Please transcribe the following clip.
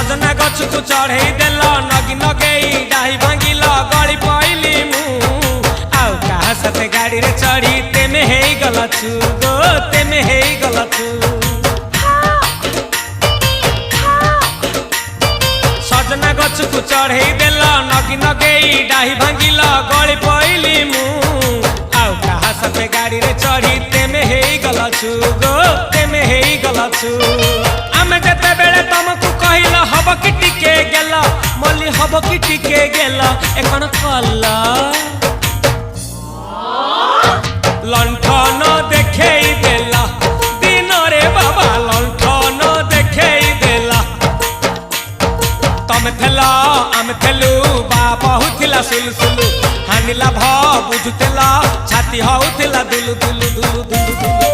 सजना गछ को चढ़े देल नगी नगेई डाही भांगिल गली पइली मु आउ कहा साथे गाड़ी रे चढ़ी तेमे हे गलछु गो तेमे हे गलछु सजना गछ को चढ़े देल नगी नगेई डाही भांगिल गली पइली मु आउ कहा साथे गाड़ी रे चढ़ी तेमे हे गलछु गो तेमे हे गलछु आमे जते बेले तुमको कहिल हब कि टिके गेल मल्ली हब कि टिके गेल एकन कल लंठन देखेई देला दिन रे बाबा लंठन देखेई देला तमे थेला आमे थेलु बाबा हुथिला सुलु हानिला भ बुझुतेला छाती हउथिला दुलु दुलु दुलु दुलु दुलु